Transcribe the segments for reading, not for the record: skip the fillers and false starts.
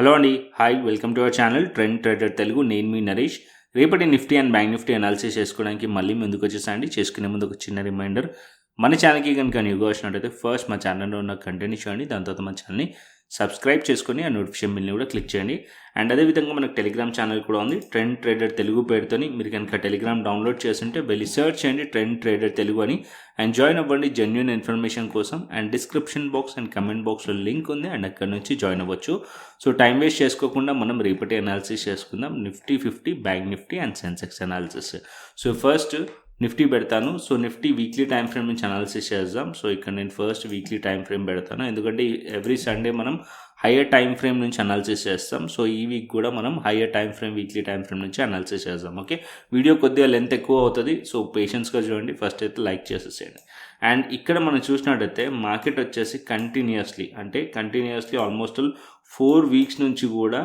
Hello అండి, hi, welcome to our channel trend trader Telugu. నేను మీ నరేష్. రేపటి Nifty and bank Nifty analysis చేసుకోవడానికి మళ్ళీ ముందుకు వచ్చేసండి. చేసుకునే ముందు ఒక చిన్న రిమైండర్, మన ఛానల్కి కనుక న్యూగా వచ్చినట్టయితే ఫస్ట్ మా ఛానల్లో ఉన్న కంటెంట్ చూడండి, దాని తర్వాత మన ఛానల్ని సబ్స్క్రైబ్ చేసుకొని ఆ నోటిఫికేషన్ బిల్ని కూడా క్లిక్ చేయండి. అండ్ అదేవిధంగా మనకు టెలిగ్రామ్ ఛానల్ కూడా ఉంది, ట్రెండ్ ట్రేడర్ తెలుగు పేరుతోని. మీరు కనుక టెలిగ్రామ్ డౌన్లోడ్ చేస్తుంటే వెళ్ళి సర్చ్ చేయండి ట్రెండ్ ట్రేడర్ తెలుగు అని, అండ్ జాయిన్ అవ్వండి జెన్యూన్ ఇన్ఫర్మేషన్ కోసం. And description box and comment బాక్స్లో లింక్ ఉంది, అండ్ అక్కడ నుంచి జాయిన్ అవ్వచ్చు. సో టైం వేస్ట్ చేసుకోకుండా మనం రేపటి అనాలిసిస్ చేసుకుందాం, Nifty 50, bank Nifty and Sensex analysis. So first Nifty పెడతాను. So Nifty weekly time frame నుంచి అనాలిసిస్ చేద్దాం. సో ఇక్కడ నేను ఫస్ట్ వీక్లీ టైం ఫ్రేమ్ పెడతాను, ఎందుకంటే ఎవ్రీ సండే మనం హయ్యర్ టైం ఫ్రేమ్ నుంచి అనాలిసిస్ చేస్తాం. సో ఈ వీక్ కూడా మనం higher time frame, weekly time frame నుంచి అనాలిసిస్ చేద్దాం. ఓకే, వీడియో కొద్దిగా లెంత్ ఎక్కువ అవుతుంది, సో పేషెన్స్గా చూడండి. ఫస్ట్ అయితే లైక్ చేసేసేయండి. అండ్ ఇక్కడ మనం చూసినట్టయితే మార్కెట్ వచ్చేసి కంటిన్యూస్లీ ఆల్మోస్ట్ 4 వీక్స్ నుంచి కూడా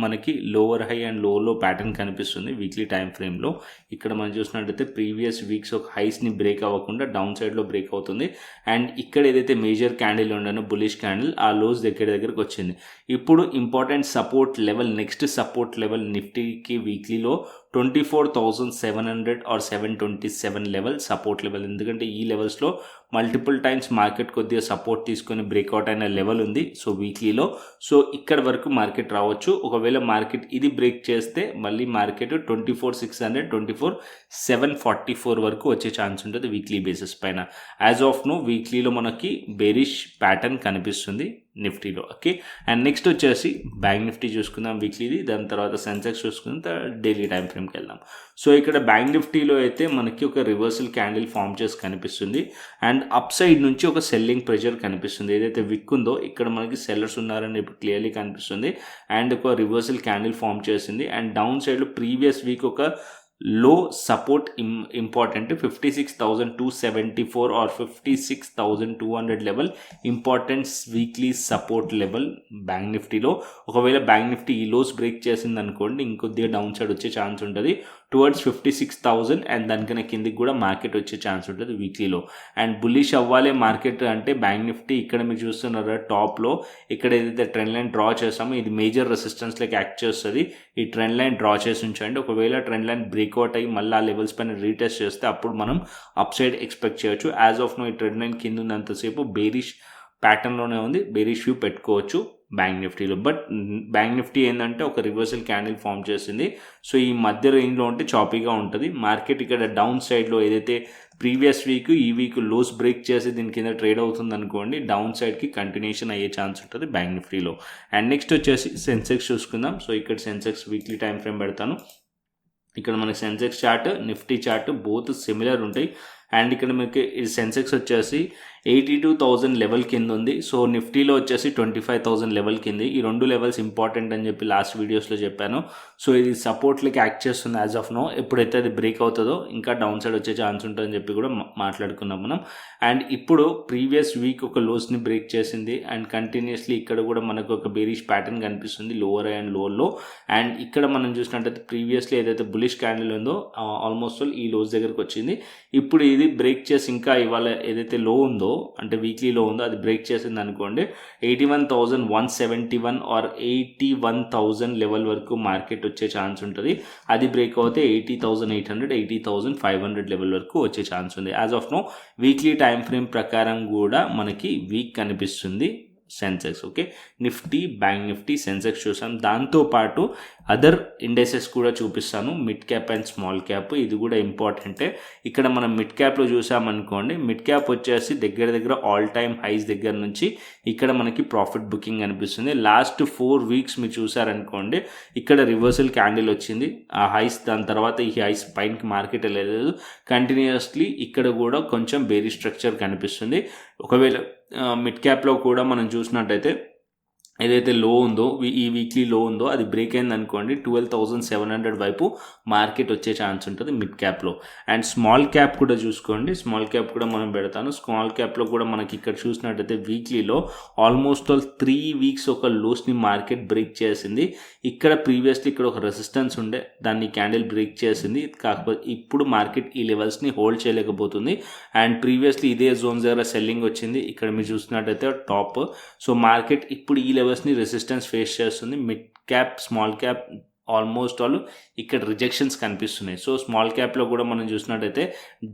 మనకి lower high and low pattern కనిపిస్తుంది వీక్లీ టైం ఫ్రేమ్లో. ఇక్కడ మనం చూసినట్టయితే ప్రీవియస్ వీక్స్ ఒక హైస్ని బ్రేక్ అవ్వకుండా డౌన్ సైడ్లో బ్రేక్ అవుతుంది. అండ్ ఇక్కడ ఏదైతే మేజర్ క్యాండిల్ ఉండనో బులిష్ క్యాండిల్, ఆ లోస్ దగ్గరికి వచ్చింది. ఇప్పుడు important support level, next support level నిఫ్టీకి వీక్లీలో 24,700 ఆర్ 727 లెవెల్ సపోర్ట్ లెవెల్. ఎందుకంటే ఈ లెవెల్స్లో మల్టిపుల్ టైమ్స్ మార్కెట్ కొద్దిగా సపోర్ట్ తీసుకొని బ్రేక్అవుట్ అయిన లెవెల్ ఉంది. సో వీక్లీలో సో ఇక్కడ వరకు మార్కెట్ రావచ్చు. ఒకవేళ మార్కెట్ ఇది బ్రేక్ చేస్తే మళ్ళీ మార్కెట్ 24,600, 24,744 వరకు వచ్చే ఛాన్స్ ఉంటుంది వీక్లీ బేసిస్ పైన. యాజ్ ఆఫ్ నో వీక్లీలో మనకి బేరిష్ ప్యాటర్న్ కనిపిస్తుంది నిఫ్టీలో. ఓకే, అండ్ నెక్స్ట్ వచ్చేసి బ్యాంక్ నిఫ్టీ చూసుకుందాం వీక్లీది, దాని తర్వాత సెన్సెక్స్ చూసుకుందాం, డైలీ టైం ఫ్రేమ్కి వెళ్దాం. సో ఇక్కడ బ్యాంక్ నిఫ్టీలో అయితే మనకి ఒక రివర్సల్ క్యాండిల్ ఫామ్ చేసి కనిపిస్తుంది. అండ్ అప్ సైడ్ నుంచి ఒక సెల్లింగ్ ప్రెషర్ కనిపిస్తుంది. ఏదైతే విక్ ఉందో ఇక్కడ మనకి సెల్లర్స్ ఉన్నారని ఇప్పుడు క్లియర్లీ కనిపిస్తుంది. అండ్ ఒక రివర్సల్ క్యాండిల్ ఫామ్ చేసింది. అండ్ డౌన్ సైడ్లో ప్రీవియస్ వీక్ ఒక low support important 56,274 or 56,200 level important weekly support level bank నిఫ్టీలో. ఒకవేళ బ్యాంక్ నిఫ్టీ ఈ లోస్ బ్రేక్ చేసింది అనుకోండి, ఇంకొద్దిగా డౌన్ సైడ్ వచ్చే ఛాన్స్ ఉంటుంది టువర్డ్స్ 56,000, అండ్ దానికన్నా కిందికి కూడా మార్కెట్ వచ్చే ఛాన్స్ ఉంటుంది వీక్లీలో. అండ్ బుల్లిష్ అవ్వాలి మార్కెట్ అంటే బ్యాంక్ నిఫ్టీ ఇక్కడ మీరు చూస్తున్నారు టాప్లో ఇక్కడ ఏదైతే ట్రెండ్ లైన్ డ్రా చేస్తామో ఇది మేజర్ రెసిస్టెన్స్ లైక్ యాక్ట్ చేస్తుంది. ఈ ట్రెండ్ లైన్ డ్రా చేసి ఉంచండి. ఒకవేళ ట్రెండ్ లైన్ బ్రేక్అవుట్ అయ్యి మళ్ళీ ఆ లెవెల్స్ పైన రీటెస్ట్ చేస్తే అప్పుడు మనం అప్ సైడ్ ఎక్స్పెక్ట్ చేయొచ్చు. యాజ్ ఆఫ్ నో ఈ ట్రెండ్ లైన్ కింద ఉన్నంతసేపు బేరిష్ ప్యాటర్న్లోనే ఉంది, బేరిష్ వ్యూ పెట్టుకోవచ్చు బ్యాంక్ నిఫ్టీలో. బట్ బ్యాంక్ నిఫ్టీ ఏంటంటే ఒక రివర్సల్ క్యాండిల్ ఫామ్ చేసింది. సో ఈ మధ్య రేంజ్లో ఉంటే చాపీగా ఉంటుంది మార్కెట్. ఇక్కడ డౌన్ సైడ్లో ఏదైతే ప్రీవియస్ వీక్ ఈ వీక్ లోస్ బ్రేక్ చేసి దీని కింద ట్రేడ్ అవుతుంది అనుకోండి, డౌన్ సైడ్కి కంటిన్యూషన్ అయ్యే ఛాన్స్ ఉంటుంది బ్యాంక్ నిఫ్టీలో. అండ్ నెక్స్ట్ వచ్చేసి సెన్సెక్స్ చూసుకుందాం. సో ఇక్కడ సెన్సెక్స్ వీక్లీ టైం ఫ్రేమ్ పెడతాను. ఇక్కడ మనకి Sensex chart, Nifty chart both similar ఉంటాయి. అండ్ ఇక్కడ మీకు ఈ సెన్సెక్స్ వచ్చేసి 82,000 లెవెల్ కింద ఉంది. సో నిఫ్టీలో వచ్చేసి 25,000 లెవెల్ కింద. ఈ రెండు లెవెల్స్ ఇంపార్టెంట్ అని చెప్పి లాస్ట్ వీడియోస్లో చెప్పాను. సో ఇది సపోర్ట్లకి యాక్ట్ చేస్తుంది యాజ్ ఆఫ్ నో. ఎప్పుడైతే అది బ్రేక్ అవుతుందో ఇంకా డౌన్ సైడ్ వచ్చే ఛాన్స్ ఉంటుందని చెప్పి కూడా మాట్లాడుకున్నాం మనం. అండ్ ఇప్పుడు ప్రీవియస్ వీక్ ఒక లోస్ని బ్రేక్ చేసింది. అండ్ కంటిన్యూస్లీ ఇక్కడ కూడా మనకు ఒక బేరిష్ ప్యాటర్న్ కనిపిస్తుంది లోవర్ అండ్ లోలో. అండ్ ఇక్కడ మనం చూసినట్టయితే ప్రీవియస్లీ ఏదైతే బులిష్ క్యాండిల్ ఉందో ఆల్మోస్ట్ ఈ లోస్ దగ్గరకు వచ్చింది. ఇప్పుడు ఇది బ్రేక్ చేసి ఇంకా ఇవాళ ఏదైతే లో ఉందో అంటే వీక్లీ లో ఉందో అది బ్రేక్ చేసింది అనుకోండి, 81,171 ఆర్ 81,000 లెవెల్ వరకు మార్కెట్ వచ్చే ఛాన్స్ ఉంటుంది. అది బ్రేక్ అవుతే 80,800, 80,500 లెవెల్ వరకు వచ్చే ఛాన్స్ ఉంది. As of now weekly time frame ప్రకారం కూడా మనకి వీక్ కనిపిస్తుంది సెన్సెక్స్. ఓకే, నిఫ్టీ, బ్యాంక్ నిఫ్టీ, సెన్సెక్స్ చూసాం. దాంతోపాటు అదర్ ఇండెక్సెస్ కూడా చూపిస్తాను, mid cap and small cap. ఇది కూడా ఇంపార్టెంటే. ఇక్కడ మనం మిడ్ క్యాప్లో చూసామనుకోండి, మిడ్ క్యాప్ వచ్చేసి దగ్గర ఆల్ టైమ్ హైస్ దగ్గర నుంచి ఇక్కడ మనకి ప్రాఫిట్ బుకింగ్ అనిపిస్తుంది. లాస్ట్ 4 వీక్స్ మీరు చూసారనుకోండి, ఇక్కడ రివర్సల్ క్యాండిల్ వచ్చింది ఆ హైస్. దాని తర్వాత ఈ హైస్ పైనకి మార్కెట్ వెళ్ళలేదు. కంటిన్యూస్లీ ఇక్కడ కూడా కొంచెం బేరీ స్ట్రక్చర్ కనిపిస్తుంది. ఒకవేళ మిడ్ క్యాప్లో కూడా మనం చూసినట్టయితే ఏదైతే లో ఉందో ఈ వీక్లీ లో ఉందో అది బ్రేక్ అయింది అనుకోండి, 12,700 వైపు మార్కెట్ వచ్చే ఛాన్స్ ఉంటుంది మిడ్ క్యాప్లో. అండ్ స్మాల్ క్యాప్ కూడా చూసుకోండి, స్మాల్ క్యాప్ కూడా మనం పెడతాను. స్మాల్ క్యాప్లో కూడా మనకి ఇక్కడ చూసినట్టయితే వీక్లీలో ఆల్మోస్ట్ 3 వీక్స్ ఒక లోస్ని మార్కెట్ బ్రేక్ చేసింది. ఇక్కడ ప్రీవియస్లీ ఇక్కడ ఒక రెసిస్టెన్స్ ఉండే, దాన్ని క్యాండిల్ బ్రేక్ చేసింది. కాకపోతే ఇప్పుడు మార్కెట్ ఈ లెవెల్స్ని హోల్డ్ చేయలేకపోతుంది. అండ్ ప్రీవియస్లీ ఇదే జోన్ దగ్గర సెల్లింగ్ వచ్చింది. ఇక్కడ మీరు చూసినట్టయితే టాప్. సో మార్కెట్ ఇప్పుడు ఈ లెవెల్ లెవెల్స్ని రెసిస్టెన్స్ ఫేస్ చేస్తుంది. Mid cap, small cap almost all ఇక్కడ రిజెక్షన్స్ కనిపిస్తున్నాయి. సో స్మాల్ క్యాప్లో కూడా మనం చూసినట్టయితే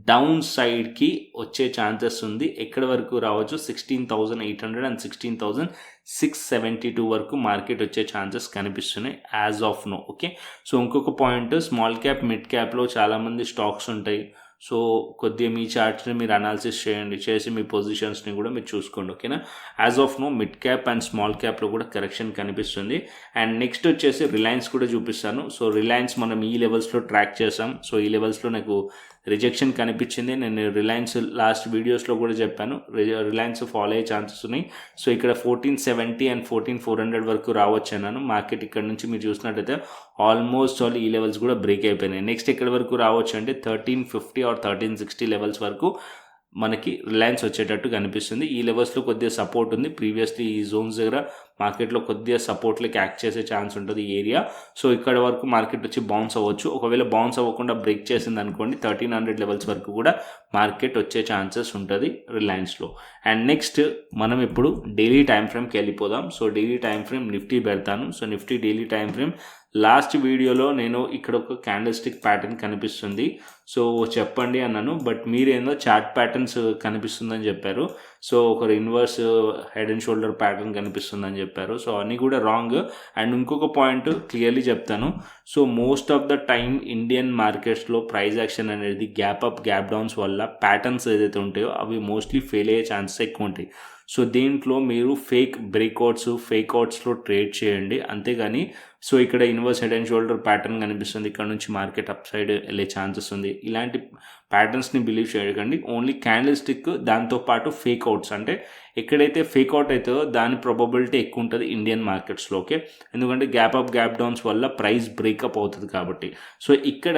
డౌన్ సైడ్కి వచ్చే ఛాన్సెస్ ఉంది. ఎక్కడి వరకు రావచ్చు, 16,800 అండ్ 16,672 వరకు మార్కెట్ వచ్చే ఛాన్సెస్ కనిపిస్తున్నాయి as of now. Okay, so ఇంకొక పాయింట్, స్మాల్ క్యాప్, మిడ్ క్యాప్లో చాలామంది స్టాక్స్ ఉంటాయి. సో కొద్దిగా మీ చార్ట్స్ని మీరు అనాలిసిస్ చేసి మీ పొజిషన్స్ని కూడా మీరు చూసుకోండి. ఓకేనా, as of now mid cap and small క్యాప్లో కూడా కరెక్షన్ కనిపిస్తుంది. అండ్ నెక్స్ట్ వచ్చేసి రిలయన్స్ కూడా చూపిస్తాను. సో రిలయన్స్ మనం ఈ లెవెల్స్లో ట్రాక్ చేసాం. సో ఈ లెవెల్స్లో నాకు రిజెక్షన్ కనిపించింది. నేను రిలయన్స్ లాస్ట్ వీడియోస్లో కూడా చెప్పాను, రిలయన్స్ ఫాలో అయ్యే ఛాన్సెస్ ఉన్నాయి. సో ఇక్కడ 1470 అండ్ 14,400 వరకు రావచ్చు అన్నాను. మార్కెట్ ఇక్కడ నుంచి మీరు చూసినట్టయితే ఆల్మోస్ట్ ఆల్ ఈ లెవెల్స్ కూడా బ్రేక్ అయిపోయినాయి. నెక్స్ట్ ఎక్కడి వరకు రావచ్చు అంటే 1350 ఆర్ 1360 లెవెల్స్ వరకు మనకి రిలయన్స్ వచ్చేటట్టు కనిపిస్తుంది. ఈ లెవెల్స్లో కొద్దిగా సపోర్ట్ ఉంది. ప్రీవియస్లీ ఈ జోన్స్ దగ్గర మార్కెట్లో కొద్దిగా సపోర్ట్లకి యాక్ట్ చేసే ఛాన్స్ ఉంటుంది ఈ ఏరియా. సో ఇక్కడ వరకు మార్కెట్ వచ్చి బౌన్స్ అవ్వచ్చు. ఒకవేళ బౌన్స్ అవ్వకుండా బ్రేక్ చేసింది అనుకోండి 1300 లెవెల్స్ వరకు కూడా మార్కెట్ వచ్చే ఛాన్సెస్ ఉంటుంది రిలయన్స్లో. అండ్ నెక్స్ట్ మనం ఇప్పుడు డైలీ టైం ఫ్రేమ్కి వెళ్ళిపోదాం. So daily time frame Nifty పెడతాను. So Nifty daily time frame last వీడియోలో నేను ఇక్కడ ఒక క్యాండిల్ స్టిక్ ప్యాటర్న్ కనిపిస్తుంది సో చెప్పండి అన్నాను, బట్ మీరేందో చార్ట్ ప్యాటర్న్స్ కనిపిస్తుందని చెప్పారు. సో ఒక inverse head and shoulder pattern కనిపిస్తుందని చెప్పారు. సో అన్నీ కూడా రాంగ్. అండ్ ఇంకొక పాయింట్ క్లియర్లీ చెప్తాను. So most of the time Indian మార్కెట్స్లో ప్రైస్ యాక్షన్ అనేది గ్యాప్ అప్, గ్యాప్ డౌన్స్ వల్ల ప్యాటర్న్స్ ఏదైతే ఉంటాయో అవి మోస్ట్లీ ఫెయిల్ అయ్యే ఛాన్సెస్ ఎక్కువ ఉంటాయి. సో దీంట్లో మీరు ఫేక్ బ్రేక్అవుట్స్, ఫేక్ అవుట్స్లో ట్రేడ్ చేయండి, అంతేగాని సో ఇక్కడ inverse head and shoulder pattern కనిపిస్తుంది, ఇక్కడ నుంచి మార్కెట్ అప్ సైడ్ వెళ్ళే ఛాన్సెస్ ఉంది. ఇలాంటి ప్యాటర్న్స్ని బిలీవ్ చేయకండి. ఓన్లీ క్యాండిల్ స్టిక్, దాంతోపాటు ఫేక్ అవుట్స్, అంటే ఎక్కడైతే ఫేక్ అవుట్ అవుతుందో దాని ప్రాబబిలిటీ ఎక్కువ ఉంటుంది ఇండియన్ మార్కెట్స్లో. ఓకే, ఎందుకంటే గ్యాప్ అప్, గ్యాప్ డౌన్స్ వల్ల ప్రైస్ బ్రేకప్ అవుతుంది కాబట్టి. సో ఇక్కడ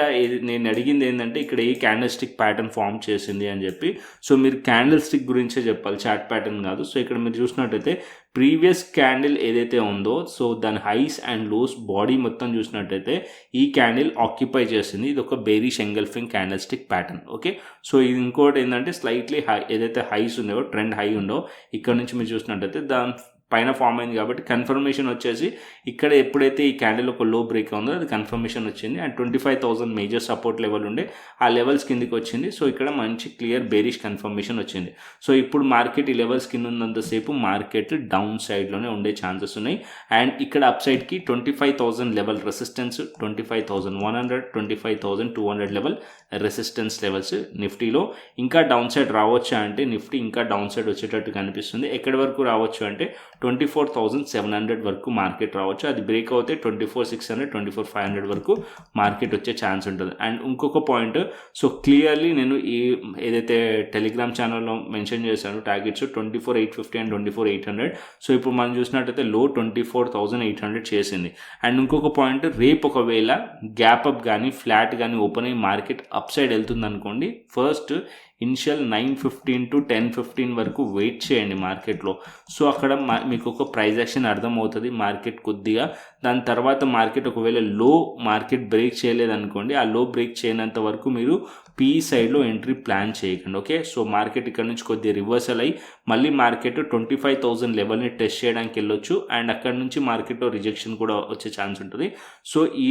నేను అడిగింది ఏంటంటే ఇక్కడ ఏ క్యాండిల్ స్టిక్ ప్యాటర్న్ ఫామ్ చేసింది అని చెప్పి. సో మీరు క్యాండిల్ స్టిక్ గురించే చెప్పాలి, చార్ట్ ప్యాటర్న్ కాదు. సో ఇక్కడ మీరు చూసినట్టయితే ప్రీవియస్ క్యాండిల్ ఏదైతే ఉందో సో దాని హైస్ అండ్ లోస్ బాడీ మొత్తం చూసినట్టయితే ఈ క్యాండిల్ ఆక్యుపై చేసింది. ఇది ఒక bearish engulfing candle stick pattern. Okay, so ఇది ఇంకోటి ఏంటంటే స్లైట్లీ హై, ఏదైతే హైస్ ఉన్నాయో ట్రెండ్ హై ఉండో ఇక్కడ నుంచి మీరు చూసినట్టయితే దాని పైన ఫామ్ అయింది కాబట్టి కన్ఫర్మేషన్ వచ్చేసి ఇక్కడ ఎప్పుడైతే ఈ క్యాండిల్ ఒక లో బ్రేక్ ఉందో అది కన్ఫర్మేషన్ వచ్చింది. అండ్ 25,000 మేజర్ సపోర్ట్ లెవెల్ ఉండే ఆ లెవెల్స్ కిందకి వచ్చింది. సో ఇక్కడ మంచి క్లియర్ బేరిష్ కన్ఫర్మేషన్ వచ్చింది. సో ఇప్పుడు మార్కెట్ ఈ లెవెల్స్ కింద ఉన్నంతసేపు మార్కెట్ డౌన్ సైడ్లోనే ఉండే ఛాన్సెస్ ఉన్నాయి. అండ్ ఇక్కడ అప్ సైడ్కి 25,000 level resistance, 25,100, 25,200 level resistance levels నిఫ్టీలో. ఇంకా డౌన్ సైడ్ రావచ్చా అంటే నిఫ్టీ ఇంకా డౌన్ సైడ్ వచ్చేటట్టు కనిపిస్తుంది. ఎక్కడి వరకు రావచ్చు అంటే 24,700 వరకు మార్కెట్ రావచ్చు. అది బ్రేక్ అవుతే 24,600, 24,500 వరకు మార్కెట్ వచ్చే ఛాన్స్ ఉంటుంది. అండ్ ఇంకొక పాయింట్, సో క్లియర్లీ నేను ఏదైతే టెలిగ్రామ్ ఛానల్లో మెన్షన్ చేశాను టార్గెట్స్ 24,850 అండ్ 24,800. సో ఇప్పుడు మనం చూసినట్టయితే లో 24,800 చేసింది. అండ్ ఇంకొక పాయింట్, రేపు ఒకవేళ గ్యాప్ అప్ కానీ ఫ్లాట్ కానీ ఓపెన్ అయ్యి మార్కెట్ అప్ సైడ్ వెళ్తుంది అనుకోండి, ఫస్ట్ ఇనిషియల్ 9:15 to 10:15 వరకు వెయిట్ చేయండి మార్కెట్లో. సో అక్కడ మీకు ఒక ప్రైస్ యాక్షన్ అర్థమవుతుంది మార్కెట్ కొద్దిగా. దాని తర్వాత మార్కెట్ ఒకవేళ లో మార్కెట్ బ్రేక్ చేయలేదనుకోండి, ఆ లో బ్రేక్ చేయనంత వరకు మీరు పీ సైడ్లో ఎంట్రీ ప్లాన్ చేయకండి. ఓకే, సో మార్కెట్ ఇక్కడ నుంచి కొద్దిగా రివర్సల్ అయ్యి మళ్ళీ మార్కెట్ 25,000 లెవెల్ని టెస్ట్ చేయడానికి వెళ్ళొచ్చు. అండ్ అక్కడ నుంచి మార్కెట్లో రిజెక్షన్ కూడా వచ్చే ఛాన్స్ ఉంటుంది. సో ఈ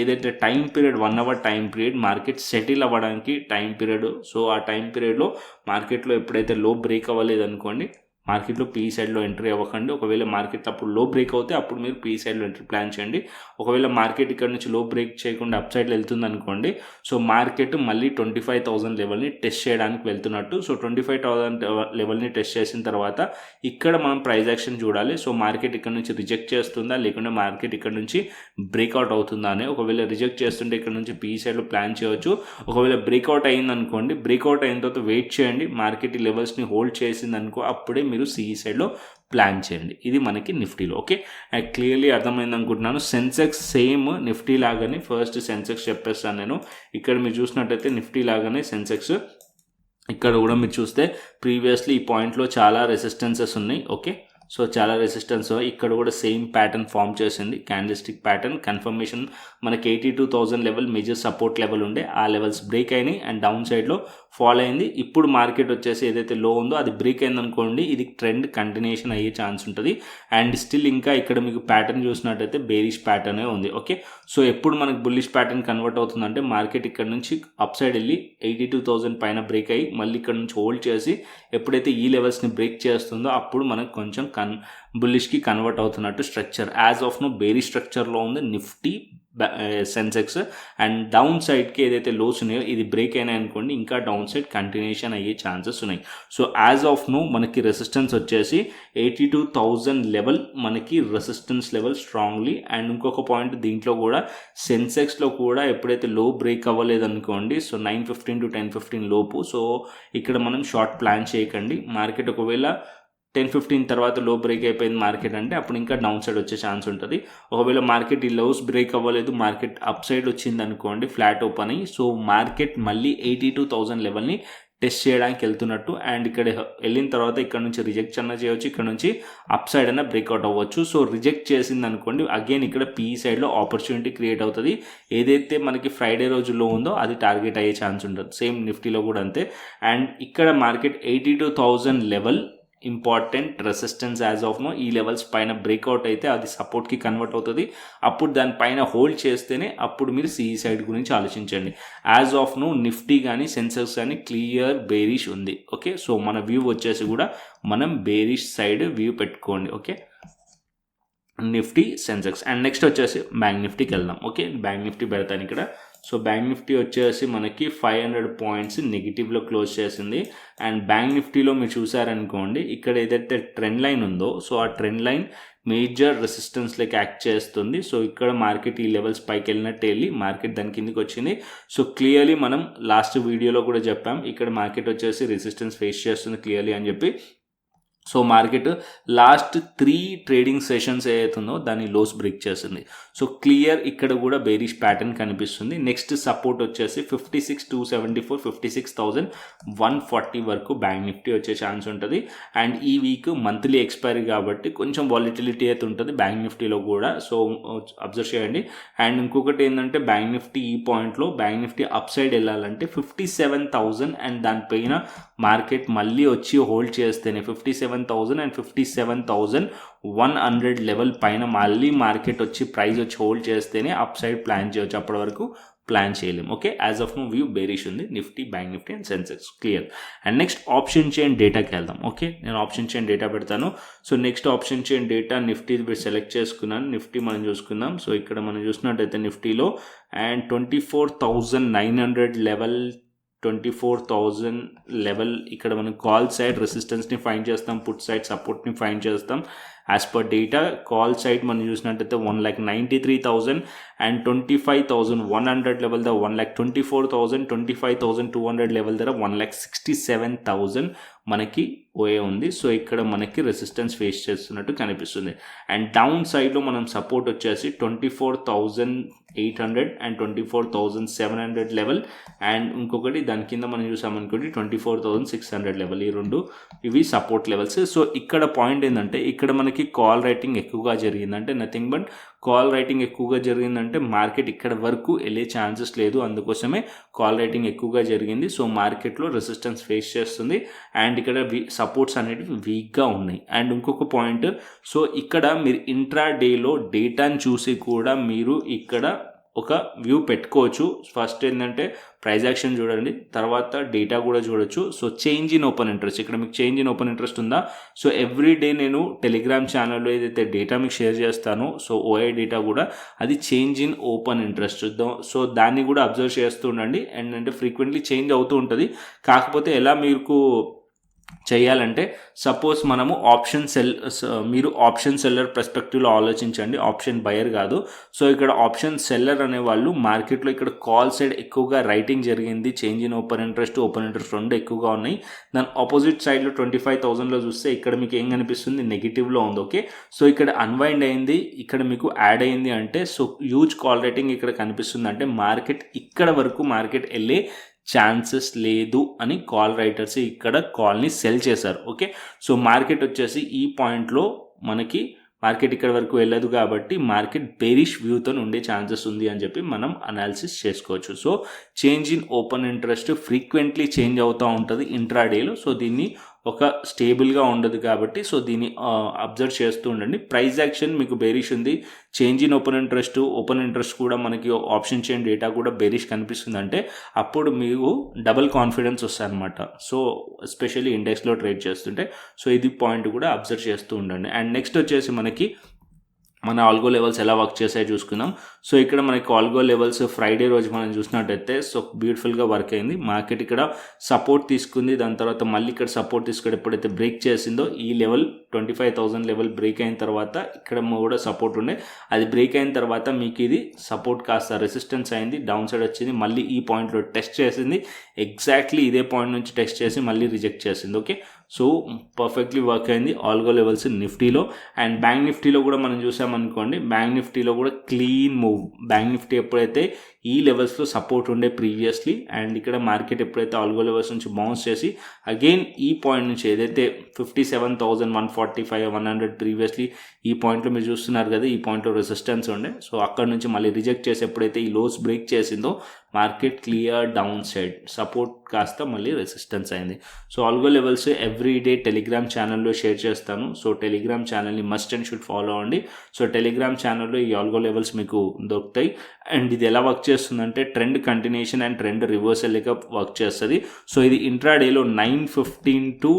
ఏదైతే time period 1 hour time period market settle అవ్వడానికి టైం పీరియడ్. సో ఆ టైం పీరియడ్లో మార్కెట్లో ఎప్పుడైతే లో బ్రేక్ అవ్వలేదు అనుకోండి, మార్కెట్లో పీ సైడ్లో ఎంట్రీ అవ్వకండి. ఒకవేళ మార్కెట్ అప్పుడు లో బ్రేక్ అవుతే అప్పుడు మీరు పీ సైడ్లో ఎంట్రీ ప్లాన్ చేయండి. ఒకవేళ మార్కెట్ ఇక్కడ నుంచి లో బ్రేక్ చేయకుండా అప్ సైడ్లో వెళ్తుంది అనుకోండి, సో మార్కెట్ మళ్ళీ 25,000 లెవెల్ని టెస్ట్ చేయడానికి వెళ్తున్నట్టు. సో 25,000 లెవెల్ని టెస్ట్ చేసిన తర్వాత ఇక్కడ మనం ప్రైస్ యాక్షన్ చూడాలి. సో మార్కెట్ ఇక్కడ నుంచి రిజెక్ట్ చేస్తుందా లేకుంటే మార్కెట్ ఇక్కడ నుంచి బ్రేక్అవుట్ అవుతుందా అని. ఒకవేళ రిజెక్ట్ చేస్తుంటే ఇక్కడ నుంచి పీ సైడ్లో ప్లాన్ చేయవచ్చు. ఒకవేళ బ్రేక్అవుట్ అయింది అనుకోండి, బ్రేక్అవుట్ అయిన తర్వాత వెయిట్ చేయండి. మార్కెట్ ఈ లెవెల్స్ని హోల్డ్ చేసింది అనుకో, అప్పుడే మీరు సిఈ సైడ్లో ప్లాన్ చేయండి. ఇది మనకి నిఫ్టీలో. ఓకే, క్లియర్లీ అర్థమైంది అనుకుంటున్నాను. సెన్సెక్స్ సేమ్ నిఫ్టీ లాగానే, ఫస్ట్ సెన్సెక్స్ చెప్పేస్తాను నేను. ఇక్కడ మీరు చూసినట్టయితే నిఫ్టీ లాగానే సెన్సెక్స్ ఇక్కడ కూడా మీరు చూస్తే ప్రీవియస్లీ ఈ పాయింట్లో చాలా రెసిస్టెన్సెస్ ఉన్నాయి. ఓకే, సో చాలా రెసిస్టెన్స్ ఇక్కడ కూడా సేమ్ ప్యాటర్న్ ఫామ్ చేసింది, క్యాండిల్స్టిక్ ప్యాటర్న్ కన్ఫర్మేషన్. మనకి 82,000 లెవెల్ మేజర్ సపోర్ట్ లెవెల్ ఉండే, ఆ లెవెల్స్ బ్రేక్ అయినాయి అండ్ డౌన్ సైడ్లో ఫాలో అయింది. ఇప్పుడు మార్కెట్ వచ్చేసి ఏదైతే లో ఉందో అది బ్రేక్ అయింది అనుకోండి, ఇది ట్రెండ్ కంటిన్యూషన్ అయ్యే ఛాన్స్ ఉంటుంది. అండ్ స్టిల్ ఇంకా ఇక్కడ మీకు ప్యాటర్న్ చూసినట్టయితే బేరిష్ ప్యాటర్నే ఉంది. ఓకే, సో ఎప్పుడు మనకు బుల్లిష్ ప్యాటర్న్ కన్వర్ట్ అవుతుందంటే మార్కెట్ ఇక్కడ నుంచి అప్ సైడ్ వెళ్ళి 82,000 పైన బ్రేక్ అయ్యి మళ్ళీ ఇక్కడ నుంచి హోల్డ్ చేసి ఎప్పుడైతే ఈ లెవెల్స్ని బ్రేక్ చేస్తుందో అప్పుడు మనకు కొంచెం బుల్లిష్కి కన్వర్ట్ అవుతున్నట్టు structure. As of now bearish స్ట్రక్చర్లో ఉంది నిఫ్టీ, సెన్సెక్స్. అండ్ డౌన్ సైడ్కి ఏదైతే లోస్ ఉన్నాయో ఇది బ్రేక్ అయినాయి అనుకోండి, ఇంకా డౌన్ సైడ్ కంటిన్యూషన్ అయ్యే ఛాన్సెస్ ఉన్నాయి. సో యాజ్ ఆఫ్ నో మనకి రెసిస్టెన్స్ వచ్చేసి 82,000 లెవెల్ మనకి రెసిస్టెన్స్ లెవెల్ స్ట్రాంగ్లీ. అండ్ ఇంకొక పాయింట్ దీంట్లో కూడా సెన్సెక్స్లో కూడా ఎప్పుడైతే లో బ్రేక్ అవ్వలేదు అనుకోండి, సో 9:15 to 10:15 లోపు, సో ఇక్కడ మనం షార్ట్ ప్లాన్ చేయకండి. మార్కెట్ ఒకవేళ 10:15 తర్వాత లో బ్రేక్ అయిపోయింది మార్కెట్ అంటే అప్పుడు ఇంకా డౌన్ సైడ్ వచ్చే ఛాన్స్ ఉంటుంది. ఒకవేళ మార్కెట్ ఈ లోస్ బ్రేక్ అవ్వలేదు, మార్కెట్ అప్ సైడ్ వచ్చింది అనుకోండి, ఫ్లాట్ ఓపెన్ అయ్యి, సో మార్కెట్ మళ్ళీ 82,000 లెవెల్ని టెస్ట్ చేయడానికి వెళ్తున్నట్టు. అండ్ ఇక్కడ వెళ్ళిన తర్వాత ఇక్కడ నుంచి రిజెక్ట్ అన్న చేయవచ్చు, ఇక్కడ నుంచి అప్ సైడ్ అన్న బ్రేక్అవుట్ అవ్వచ్చు. సో రిజెక్ట్ చేసింది అనుకోండి, అగైన్ ఇక్కడ పీఈ సైడ్లో ఆపర్చునిటీ క్రియేట్ అవుతుంది. ఏదైతే మనకి ఫ్రైడే రోజుల్లో ఉందో అది టార్గెట్ అయ్యే ఛాన్స్ ఉంటుంది. సేమ్ నిఫ్టీలో కూడా అంతే. అండ్ ఇక్కడ market 82,000 level important resistance. As of now ఈ లెవెల్స్ పైన బ్రేక్అవుట్ అయితే అది సపోర్ట్కి కన్వర్ట్ అవుతుంది. అప్పుడు దానిపైన హోల్డ్ చేస్తేనే అప్పుడు మీరు సిఈ సైడ్ గురించి ఆలోచించండి. యాజ్ ఆఫ్ నో నిఫ్టీ కానీ సెన్సెక్స్ కానీ క్లియర్ బేరిష్ ఉంది. ఓకే, సో మన వ్యూ వచ్చేసి కూడా మనం బేరిష్ సైడ్ వ్యూ పెట్టుకోండి. Okay, Nifty, Sensex. And next వచ్చేసి బ్యాంక్ నిఫ్టీకి వెళ్దాం. ఓకే, బ్యాంక్ నిఫ్టీ పెడతాను ఇక్కడ. సో బ్యాంక్ నిఫ్టీ వచ్చేసి మనకి 500 పాయింట్స్ నెగిటివ్లో క్లోజ్ చేసింది. అండ్ బ్యాంక్ నిఫ్టీలో మీరు చూసారనుకోండి, ఇక్కడ ఏదైతే ట్రెండ్ లైన్ ఉందో, సో ఆ ట్రెండ్ లైన్ మేజర్ రెసిస్టెన్స్ లెక్క యాక్ట్ చేస్తుంది. సో ఇక్కడ మార్కెట్ ఈ లెవెల్స్ పైకి వెళ్ళినట్టు వెళ్ళి మార్కెట్ దాని కిందకి వచ్చింది. సో క్లియర్లీ మనం లాస్ట్ వీడియోలో కూడా చెప్పాం, ఇక్కడ మార్కెట్ వచ్చేసి రెసిస్టెన్స్ ఫేస్ చేస్తుంది క్లియర్లీ అని చెప్పి. So market last 3 trading sessions ఏదైతుందో దాన్ని లోస్ బ్రేక్ చేస్తుంది. సో క్లియర్ ఇక్కడ కూడా బేరిష్ ప్యాటర్న్ కనిపిస్తుంది. నెక్స్ట్ సపోర్ట్ వచ్చేసి 56,274, 56,140 వరకు బ్యాంక్ నిఫ్టీ వచ్చే ఛాన్స్ ఉంటుంది. అండ్ ఈ వీక్ మంత్లీ ఎక్స్పైరీ కాబట్టి కొంచెం వాలిటిలిటీ అయితే ఉంటుంది బ్యాంక్ నిఫ్టీలో కూడా, సో అబ్జర్వ్ చేయండి. అండ్ ఇంకొకటి ఏంటంటే బ్యాంక్ నిఫ్టీ ఈ పాయింట్లో బ్యాంక్ నిఫ్టీ అప్ సైడ్ వెళ్ళాలంటే 57,000 అండ్ దానిపైన మార్కెట్ మళ్ళీ వచ్చి హోల్డ్ చేస్తేనే 57,000 అండ్ 57,100 లెవెల్ పైన మళ్ళీ మార్కెట్ వచ్చి ప్రైస్ వచ్చి హోల్డ్ చేస్తేనే అప్ సైడ్ ప్లాన్ చేయవచ్చు. అప్పటి వరకు ప్లాన్ చేయలేము. Okay, as of now view bearish ఉంది Nifty, bank Nifty and Sensex clear. And next option chain డేటాకి వెళ్దాం. ఓకే, నేను ఆప్షన్ చైన్ డేటా పెడతాను. So next option chain data Nifty select చేసుకున్నాను. నిఫ్టీ మనం చూసుకుందాం. సో ఇక్కడ మనం చూసినట్టయితే నిఫ్టీలో అండ్ 24,900 లెవెల్, 24,000 లెవెల్ ఇక్కడ మనం కాల్ సైడ్ రెసిస్టెన్స్ని ఫైండ్ చేస్తాం, పుట్ సైడ్ సపోర్ట్ని ఫైండ్ చేస్తాం. As per data call side మనం చూసినట్టయితే 1,93,000 అండ్ 25,100 లెవెల్ దగ్గర 1,24,000, 25,200 లెవెల్ దగ్గర 1,67,000 మనకి ఓఏ ఉంది. సో ఇక్కడ మనకి రెసిస్టెన్స్ ఫేస్ చేస్తున్నట్టు కనిపిస్తుంది. అండ్ డౌన్ సైడ్లో మనం సపోర్ట్ వచ్చేసి 24,800 అండ్ 24,700 లెవెల్. అండ్ ఇంకొకటి దాని కింద మనం చూసామనుకోండి 24,600 లెవెల్. ఈ రెండు ఇవి సపోర్ట్ లెవెల్స్. సో ఇక్కడ పాయింట్ ఏంటంటే ఇక్కడ మనకి కాల్ రైటింగ్ ఎక్కువగా జరిగిందంటే నథింగ్ బట్ కాల్ రైటింగ్ ఎక్కువగా జరిగిందంటే మార్కెట్ ఇక్కడ వరకు వెళ్ళే ఛాన్సెస్ లేదు, అందుకోసమే కాల్ రైటింగ్ ఎక్కువగా జరిగింది. సో మార్కెట్లో రెసిస్టెన్స్ ఫేస్ చేస్తుంది అండ్ ఇక్కడ సపోర్ట్స్ అనేటివి వీక్గా ఉన్నాయి. అండ్ ఇంకొక పాయింట్, సో ఇక్కడ మీరు ఇంట్రా డేలో డేటాని చూసి కూడా మీరు ఇక్కడ ఒక వ్యూ పెట్టుకోవచ్చు. ఫస్ట్ ఏంటంటే ప్రైస్ యాక్షన్ చూడండి, తర్వాత డేటా కూడా చూడొచ్చు. So change in open interest, ఇక్కడ మీకు చేంజ్ ఇన్ ఓపెన్ ఇంట్రెస్ట్ ఉందా? సో ఎవ్రీ డే నేను టెలిగ్రామ్ ఛానల్లో ఏదైతే డేటా మీకు షేర్ చేస్తానో, సో ఓఐ డేటా కూడా అది చేంజ్ ఇన్ ఓపెన్ ఇంట్రెస్ట్ చూద్దాం. సో దాన్ని కూడా అబ్జర్వ్ చేస్తూ ఉండండి. అండ్ అంటే ఫ్రీక్వెంట్లీ చేంజ్ అవుతూ ఉంటుంది. కాకపోతే ఎలా మీకు చేయాలంటే సపోజ్ మనము మీరు ఆప్షన్ సెల్లర్ పర్స్పెక్టివ్లో ఆలోచించండి, ఆప్షన్ బయర్ కాదు. సో ఇక్కడ ఆప్షన్ సెల్లర్ అనేవాళ్ళు మార్కెట్లో ఇక్కడ కాల్ సైడ్ ఎక్కువగా రైటింగ్ జరిగింది, చేంజ్ ఇన్ ఓపెన్ ఇంట్రెస్ట్ రెండు ఎక్కువగా ఉన్నాయి. దాని ఆపోజిట్ సైడ్లో 25,000లో చూస్తే ఇక్కడ మీకు ఏం కనిపిస్తుంది, నెగిటివ్లో ఉంది. ఓకే, సో ఇక్కడ అన్వైండ్ అయింది, ఇక్కడ మీకు యాడ్ అయింది అంటే సో హ్యూజ్ కాల్ రైటింగ్ ఇక్కడ కనిపిస్తుంది. అంటే మార్కెట్ ఇక్కడ వరకు మార్కెట్ వెళ్ళే ఛాన్సెస్ లేదు అని కాల్ రైటర్స్ ఇక్కడ కాల్ని సెల్ చేశారు. ఓకే, సో మార్కెట్ వచ్చేసి ఈ పాయింట్లో మనకి మార్కెట్ ఇక్కడ వరకు వెళ్ళదు కాబట్టి మార్కెట్ బేరిష్ వ్యూతో ఉండే ఛాన్సెస్ ఉంది అని చెప్పి మనం అనాలిసిస్ చేసుకోవచ్చు. So change in open interest frequently change అవుతూ ఉంటుంది ఇంట్రాడేలో. సో దీన్ని ఒక స్టేబుల్గా ఉండదు కాబట్టి సో దీన్ని అబ్జర్వ్ చేస్తూ ఉండండి. ప్రైస్ యాక్షన్ మీకు బేరిష్ ఉంది, చేంజ్ ఇన్ ఓపెన్ ఇంట్రెస్ట్ కూడా మనకి ఆప్షన్ చైన్ డేటా కూడా బేరిష్ కనిపిస్తుంది అంటే అప్పుడు మీకు డబుల్ కాన్ఫిడెన్స్ వస్తాయన్నమాట. సో ఎస్పెషల్లీ ఇండెక్స్లో ట్రేడ్ చేస్తుంటే సో ఇది పాయింట్ కూడా అబ్జర్వ్ చేస్తూ ఉండండి. అండ్ నెక్స్ట్ వచ్చేసి మనకి మన ఆల్గో లెవెల్స్ ఎలా వర్క్ చేసాయో చూసుకుందాం. సో ఇక్కడ మనకి ఆల్గో లెవెల్స్ ఫ్రైడే రోజు మనం చూసినట్టయితే సో బ్యూటిఫుల్గా వర్క్ అయింది. మార్కెట్ ఇక్కడ సపోర్ట్ తీసుకుంది, దాని తర్వాత మళ్ళీ ఇక్కడ సపోర్ట్ తీసుకుని ఎప్పుడైతే బ్రేక్ చేసిందో ఈ లెవెల్ 25,000 లెవెల్ బ్రేక్ అయిన తర్వాత ఇక్కడ కూడా సపోర్ట్ ఉండే, అది బ్రేక్ అయిన తర్వాత మీకు ఇది సపోర్ట్ కాస్త రెసిస్టెన్స్ అయింది, డౌన్ సైడ్ వచ్చింది, మళ్ళీ ఈ పాయింట్లో టెస్ట్ చేసింది, ఎగ్జాక్ట్లీ ఇదే పాయింట్ నుంచి టెస్ట్ చేసి మళ్ళీ రిజెక్ట్ చేసింది. ఓకే, సో పర్ఫెక్ట్లీ వర్క్ అయింది ఆల్గో లెవెల్స్ నిఫ్టీలో. అండ్ బ్యాంక్ నిఫ్టీలో కూడా మనం చూసామనుకోండి, బ్యాంక్ నిఫ్టీలో కూడా క్లీన్ మూవ్. బ్యాంక్ నిఫ్టీ ఎప్పుడైతే ఈ లెవెల్స్లో సపోర్ట్ ఉండే ప్రీవియస్లీ అండ్ ఇక్కడ మార్కెట్ ఎప్పుడైతే ఆల్గో లెవెల్స్ నుంచి బౌన్స్ చేసి అగైన్ ఈ పాయింట్ నుంచి ఏదైతే 57,145 100 ప్రీవియస్లీ ఈ పాయింట్లో మీరు చూస్తున్నారు కదా, ఈ పాయింట్లో రెసిస్టెన్స్ ఉండే, సో అక్కడ నుంచి మళ్ళీ రిజెక్ట్ చేసి ఎప్పుడైతే ఈ లోస్ బ్రేక్ చేసిందో market clear down side, support కాస్త మళ్ళీ రెసిస్టెన్స్ అయింది. So algo levels everyday Telegram ఛానల్లో షేర్ చేస్తాను. సో టెలిగ్రామ్ ఛానల్ని మస్ట్ అండ్ షుడ్ ఫాలో అవ్వండి. సో టెలిగ్రామ్ ఛానల్లో ఈ ఆల్గో లెవెల్స్ మీకు దొరుకుతాయి. అండ్ ఇది ఎలా వర్క్ చేస్తుందంటే trend continuation and trend reversal లెక్క వర్క్ చేస్తుంది. సో ఇది ఇంట్రాడేలో 9:15 to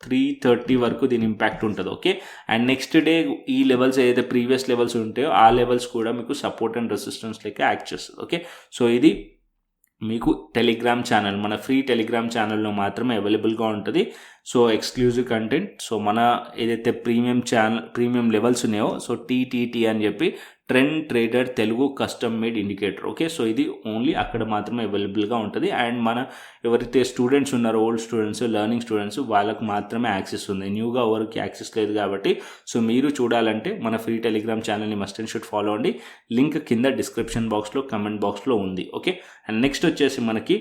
3:30 వరకు దీని ఇంపాక్ట్ ఉంటుంది. ఓకే, అండ్ నెక్స్ట్ డే ఈ లెవెల్స్ ఏదైతే ప్రీవియస్ లెవెల్స్ ఉంటాయో ఆ లెవెల్స్ కూడా మీకు సపోర్ట్ అండ్ రెసిస్టెన్స్ లెక్క యాక్ట్ చేస్తుంది. ఓకే, సో ఇది మీకు టెలిగ్రామ్ ఛానల్, మన ఫ్రీ టెలిగ్రామ్ ఛానల్లో మాత్రమే అవైలబుల్గా ఉంటుంది. So exclusive content. సో మన ఏదైతే ప్రీమియం లెవెల్స్ ఉన్నాయో సో టీటీటీ అని చెప్పి trend trader Telugu custom made indicator. Okay, so ఇది ఓన్లీ అక్కడ మాత్రమే అవైలబుల్గా ఉంటుంది. అండ్ మన ఎవరైతే స్టూడెంట్స్ ఉన్నారో ఓల్డ్ స్టూడెంట్స్, లెర్నింగ్ స్టూడెంట్స్, వాళ్ళకు మాత్రమే యాక్సెస్ ఉంది, న్యూగా ఎవరికి యాక్సెస్ లేదు కాబట్టి సో మీరు చూడాలంటే మన ఫ్రీ టెలిగ్రామ్ ఛానల్ని మస్ట్ అండ్ షుడ్ ఫాలో అండి. లింక్ కింద డిస్క్రిప్షన్ బాక్స్లో కమెంట్ బాక్స్లో ఉంది. ఓకే, అండ్ నెక్స్ట్ వచ్చేసి మనకి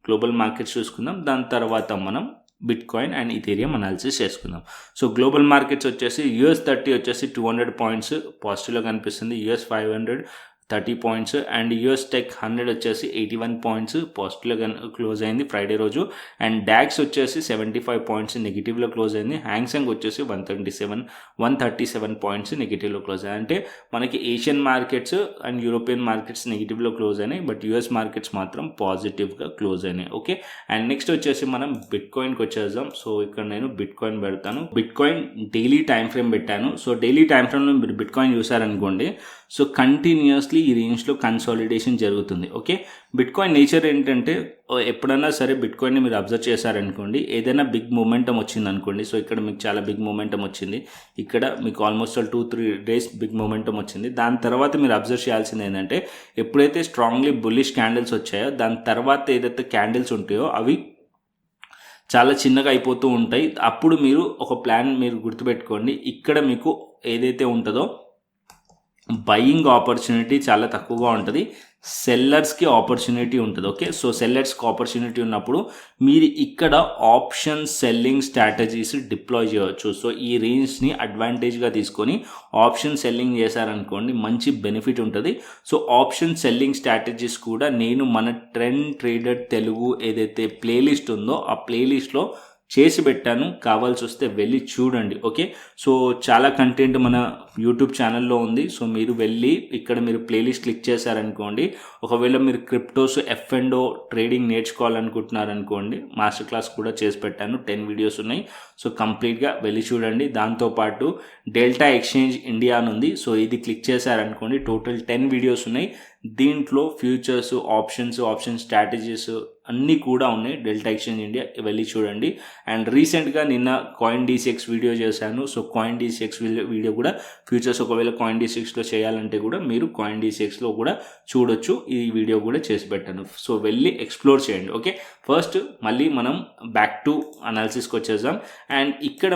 గ్లోబల్ మార్కెట్స్ చూసుకుందాం. దాని తర్వాత మనం బిట్కాయిన్ అండ్ ఇథీరియం అనాలిసిస్ చేసుకుందాం. సో గ్లోబల్ మార్కెట్స్ వచ్చేసి US30 వచ్చేసి 200 పాయింట్స్ పాజిటివ్లో కనిపిస్తుంది, US530 points and US Tech 100 వచ్చేసి 81 పాయింట్స్ పాజిటివ్లో క్లోజ్ అయింది ఫ్రైడే రోజు. అండ్ డాక్స్ వచ్చేసి 75 పాయింట్స్ నెగిటివ్లో క్లోజ్ అయింది. హ్యాంగ్సెంగ్ వచ్చేసి 137 పాయింట్స్ నెగిటివ్లో క్లోజ్ అయ్యాయి. అంటే మనకి Asian markets and European markets నెగిటివ్లో క్లోజ్ అయినాయి, బట్ US మార్కెట్స్ మాత్రం పాజిటివ్గా క్లోజ్ అయినాయి. ఓకే, అండ్ నెక్స్ట్ వచ్చేసి మనం బిట్కాయిన్కి వచ్చేద్దాం. సో ఇక్కడ నేను బిట్కాయిన్ పెడతాను. బిట్కాయిన్ డైలీ టైం ఫ్రేమ్ పెట్టాను. సో డైలీ టైం ఫ్రేమ్లో మీరు బిట్కాయిన్ చూసారనుకోండి, సో కంటిన్యూస్లీ ఈ రేంజ్లో కన్సాలిడేషన్ జరుగుతుంది. ఓకే, బిట్కాయిన్ నేచర్ ఏంటంటే ఎప్పుడైనా సరే బిట్కాయిన్ని మీరు అబ్జర్వ్ చేశారనుకోండి, ఏదైనా బిగ్ మొమెంటం వచ్చింది అనుకోండి. సో ఇక్కడ మీకు చాలా బిగ్ మొమెంటం వచ్చింది, ఇక్కడ మీకు ఆల్మోస్ట్ 2-3 డేస్ బిగ్ మొమెంటం వచ్చింది. దాని తర్వాత మీరు అబ్జర్వ్ చేయాల్సింది ఏంటంటే ఎప్పుడైతే స్ట్రాంగ్లీ బుల్లిష్ క్యాండిల్స్ వచ్చాయో దాని తర్వాత ఏదైతే క్యాండిల్స్ ఉంటాయో అవి చాలా చిన్నగా అయిపోతూ ఉంటాయి. అప్పుడు మీరు ఒక ప్లాన్ మీరు గుర్తుపెట్టుకోండి, ఇక్కడ మీకు ఏదైతే ఉంటుందో బయింగ్ ఆపర్చునిటీ చాలా తక్కువగా ఉంటుంది, సెల్లర్స్కి ఆపర్చునిటీ ఉంటుంది. ఓకే, సో సెల్లర్స్కి ఆపర్చునిటీ ఉన్నప్పుడు మీరు ఇక్కడ ఆప్షన్ సెల్లింగ్ స్ట్రాటజీస్ డిప్లాయ్ చేయవచ్చు. సో ఈ రేంజ్ని అడ్వాంటేజ్గా తీసుకొని ఆప్షన్ సెల్లింగ్ చేశారనుకోండి, మంచి బెనిఫిట్ ఉంటుంది. సో ఆప్షన్ సెల్లింగ్ స్ట్రాటజీస్ కూడా నేను మన ట్రెండ్ ట్రేడర్ తెలుగు ఏదైతే ప్లేలిస్ట్ ఉందో ఆ ప్లేలిస్ట్లో చేసి పెట్టాను, కావాల్సి వస్తే వెళ్ళి చూడండి. ఓకే, సో చాలా కంటెంట్ మన యూట్యూబ్ ఛానల్లో ఉంది. సో మీరు వెళ్ళి ఇక్కడ మీరు ప్లేలిస్ట్ క్లిక్ చేశారనుకోండి, ఒకవేళ మీరు క్రిప్టోస్ F&O ట్రేడింగ్ నేర్చుకోవాలనుకుంటున్నారనుకోండి, మాస్టర్ క్లాస్ కూడా చేసి పెట్టాను, 10 వీడియోస్ ఉన్నాయి. సో కంప్లీట్గా వెళ్ళి చూడండి. దాంతోపాటు డెల్టా ఎక్స్చేంజ్ ఇండియా అని ఉంది. సో ఇది క్లిక్ చేశారనుకోండి, టోటల్ 10 వీడియోస్ ఉన్నాయి. దీంట్లో ఫ్యూచర్స్, ఆప్షన్ స్ట్రాటజీస్ అన్నీ కూడా ఉన్నాయి. డెల్టా ఎక్స్చేంజ్ ఇండియా వెళ్ళి చూడండి. అండ్ రీసెంట్గా నిన్న కాయిన్ DCX వీడియో చేశాను. సో కాయిన్ DCX వీడియో కూడా ఫ్యూచర్స్ ఒకవేళ కాయిన్ DCXలో చేయాలంటే కూడా మీరు కాయిన్ DCXలో కూడా చూడొచ్చు, ఈ వీడియో కూడా చేసి పెట్టాను. సో వెళ్ళి ఎక్స్ప్లోర్ చేయండి. ఓకే, ఫస్ట్ మళ్ళీ మనం బ్యాక్ టు అనాలిసిస్కి వచ్చేద్దాం. అండ్ ఇక్కడ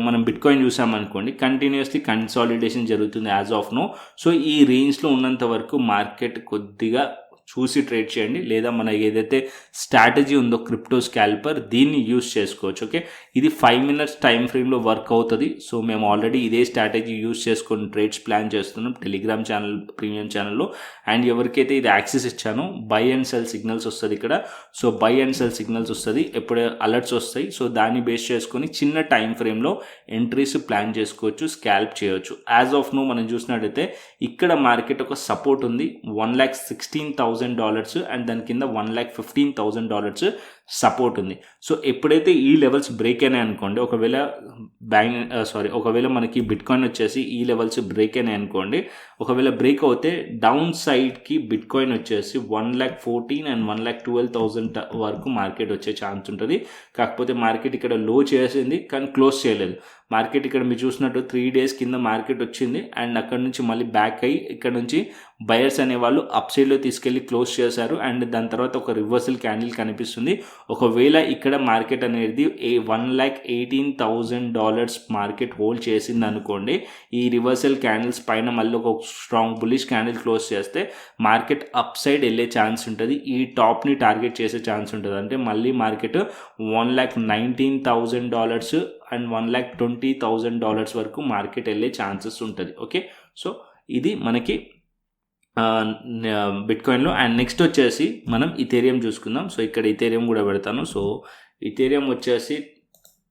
మనం బిట్కాయిన్ చూసామనుకోండి, కంటిన్యూస్లీ కన్సాలిడేషన్ జరుగుతుంది యాజ్ ఆఫ్ నో. సో ఈ రేంజ్లో ఉన్నంత వరకు మార్కెట్ కొద్దిగా చూసి ట్రేడ్ చేయండి, లేదా మన ఏదైతే స్ట్రాటజీ ఉందో క్రిప్టో స్కాల్పర్ దీన్ని యూస్ చేసుకోవచ్చు. ఓకే, ఇది 5 minutes టైం ఫ్రేమ్లో వర్క్ అవుతుంది. సో మేము ఆల్రెడీ ఇదే స్ట్రాటజీ యూస్ చేసుకొని ట్రేడ్స్ ప్లాన్ చేస్తున్నాం టెలిగ్రామ్ ఛానల్, ప్రీమియం ఛానల్లో. అండ్ ఎవరికైతే ఇది యాక్సెస్ ఇచ్చానో బై అండ్ సెల్ సిగ్నల్స్ వస్తుంది ఇక్కడ. So buy and sell signals వస్తుంది, ఎప్పుడే అలర్ట్స్ వస్తాయి. సో దాన్ని బేస్ చేసుకొని చిన్న టైం ఫ్రేమ్లో ఎంట్రీస్ ప్లాన్ చేసుకోవచ్చు, స్కాల్ప్ చేయవచ్చు. యాజ్ ఆఫ్ నో మనం చూసినట్టయితే ఇక్కడ మార్కెట్ ఒక సపోర్ట్ ఉంది $1,16,000 అండ్ దాని కింద $1,15,000 సపోర్ట్ ఉంది. సో ఎప్పుడైతే ఈ లెవెల్స్ బ్రేక్ అయినాయి అనుకోండి, ఒకవేళ మనకి బిట్కాయిన్ వచ్చేసి ఈ లెవెల్స్ బ్రేక్ అయినాయి అనుకోండి, ఒకవేళ బ్రేక్ అవుతే డౌన్ సైడ్కి బిట్కాయిన్ వచ్చేసి 1,14,000 అండ్ 1,12,000 వరకు మార్కెట్ వచ్చే ఛాన్స్ ఉంటుంది. కాకపోతే మార్కెట్ ఇక్కడ లో చేసింది కానీ క్లోజ్ చేయలేదు. మార్కెట్ ఇక్కడ మీరు చూసినట్టు 3 days కింద మార్కెట్ వచ్చింది అండ్ అక్కడ నుంచి మళ్ళీ బ్యాక్ అయ్యి ఇక్కడ నుంచి బయర్స్ అనేవాళ్ళు అప్ సైడ్లో తీసుకెళ్ళి క్లోజ్ చేశారు. అండ్ దాని తర్వాత ఒక రివర్సల్ క్యాండిల్ కనిపిస్తుంది. ఒకవేళ ఇక్కడ మార్కెట్ అనేది $1,18,000 మార్కెట్ హోల్డ్ చేసింది అనుకోండి, ఈ రివర్సల్ క్యాండిల్స్ పైన మళ్ళీ ఒక స్ట్రాంగ్ బుల్లిష్ క్యాండిల్ క్లోజ్ చేస్తే మార్కెట్ అప్ సైడ్ వెళ్ళే ఛాన్స్ ఉంటుంది. ఈ టాప్ని టార్గెట్ చేసే ఛాన్స్ ఉంటుంది. అంటే మళ్ళీ మార్కెట్ $1,19,000 అండ్ $1,20,000 వరకు మార్కెట్ వెళ్ళే ఛాన్సెస్ ఉంటుంది. ఓకే, సో ఇది మనకి బిట్కాయిన్లో. అండ్ నెక్స్ట్ వచ్చేసి మనం ఇథేరియం చూసుకుందాం. సో ఇక్కడ ఇథేరియం కూడా పెడతాను. సో ఇథేరియం వచ్చేసి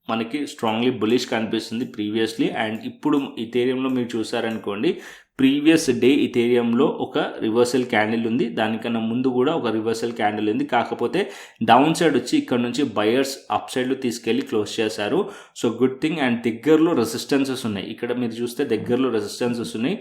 మనకి స్ట్రాంగ్లీ బులిష్ కనిపిస్తుంది ప్రీవియస్లీ. అండ్ ఇప్పుడు ఇథేరియంలో మీరు చూసారనుకోండి, ప్రీవియస్ డే ఇథేరియంలో ఒక రివర్సల్ క్యాండిల్ ఉంది, దానికన్నా ముందు కూడా ఒక రివర్సల్ క్యాండిల్ ఉంది. కాకపోతే డౌన్ సైడ్ వచ్చి ఇక్కడ నుంచి బయర్స్ అప్ సైడ్లో తీసుకెళ్ళి క్లోజ్ చేశారు. So good thing. అండ్ దగ్గరలో రెసిస్టెన్సెస్ ఉన్నాయి. ఇక్కడ మీరు చూస్తే దగ్గరలో రెసిస్టెన్సెస్ ఉన్నాయి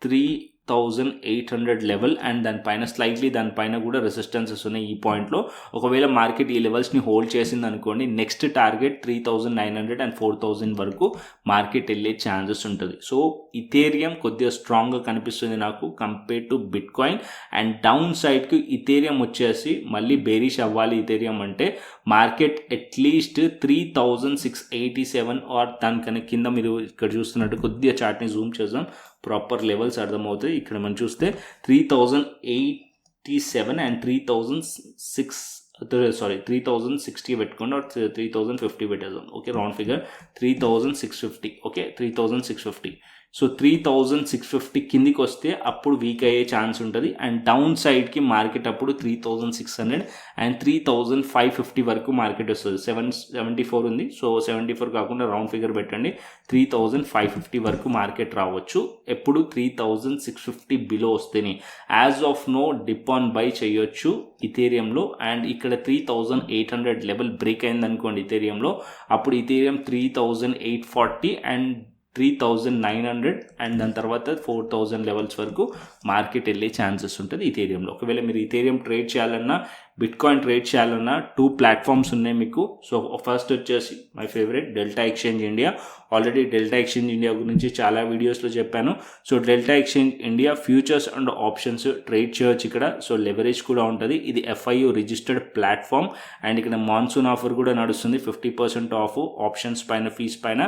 3,800 లెవెల్ అండ్ దానిపైన కూడా రెసిస్టెన్సెస్ ఉన్నాయి ఈ పాయింట్లో. ఒకవేళ మార్కెట్ ఈ లెవెల్స్ని హోల్డ్ చేసింది అనుకోండి, నెక్స్ట్ టార్గెట్ 3,900 అండ్ 4,000 వరకు మార్కెట్ వెళ్ళే ఛాన్సెస్ ఉంటుంది. సో ఇథేరియం కొద్దిగా స్ట్రాంగ్గా కనిపిస్తుంది నాకు compare to bitcoin. And down సైడ్కి ఇథేరియం వచ్చేసి మళ్ళీ బేరిష్ అవ్వాలి. ఇథేరియం అంటే మార్కెట్ అట్లీస్ట్ 3,687 ఆర్ దానికన్నా కింద, మీరు ఇక్కడ చూస్తున్నట్టు కొద్దిగా చార్ట్ని జూమ్ చేద్దాం, ప్రాపర్ లెవెల్స్ అర్థమవుతాయి. ఇక్కడ మనం చూస్తే 3,087 అండ్ 3,060 పెట్టుకోండి, 3,050 పెట్టేద్దాం. Okay, round figure 3,650. Okay, 3,650. So 3,650 కిందికి వస్తే అప్పుడు వీక్ అయ్యే ఛాన్స్ ఉంటుంది. అండ్ డౌన్ సైడ్కి మార్కెట్ అప్పుడు 3,600 అండ్ 3,550 వరకు మార్కెట్ వస్తుంది. 774 ఉంది. సో 74 కాకుండా రౌండ్ ఫిగర్ పెట్టండి, 3,550 వరకు మార్కెట్ రావచ్చు. ఎప్పుడు 3,650 బిలో వస్తేనే. As of now dip on buy చేయొచ్చు ఇథేరియంలో. అండ్ ఇక్కడ 3,800 లెవెల్ బ్రేక్ అయింది అనుకోండి ఇథేరియంలో, అప్పుడు ఇథేరియం 3,840 అండ్ 3,900 అండ్ దాని తర్వాత 4,000 లెవెల్స్ వరకు మార్కెట్ వెళ్ళే ఛాన్సెస్ ఉంటుంది ఇథేరియంలో. ఒకవేళ మీరు ఇథేరియం ట్రేడ్ చేయాలన్నా, బిట్కాయిన్ ట్రేడ్ చేయాలన్నా 2 ప్లాట్ఫామ్స్ ఉన్నాయి మీకు. సో ఫస్ట్ వచ్చేసి my favourite delta exchange India. Already delta exchange India గురించి చాలా వీడియోస్లో చెప్పాను. So delta exchange India futures and options trade చేయొచ్చు ఇక్కడ. సో లెవరేజ్ కూడా ఉంటుంది. ఇది FIU రిజిస్టర్డ్ ప్లాట్ఫామ్. అండ్ ఇక్కడ మాన్సూన్ ఆఫర్ కూడా నడుస్తుంది, 50% ఆఫ్ ఆప్షన్స్ పైన, ఫీస్ పైన.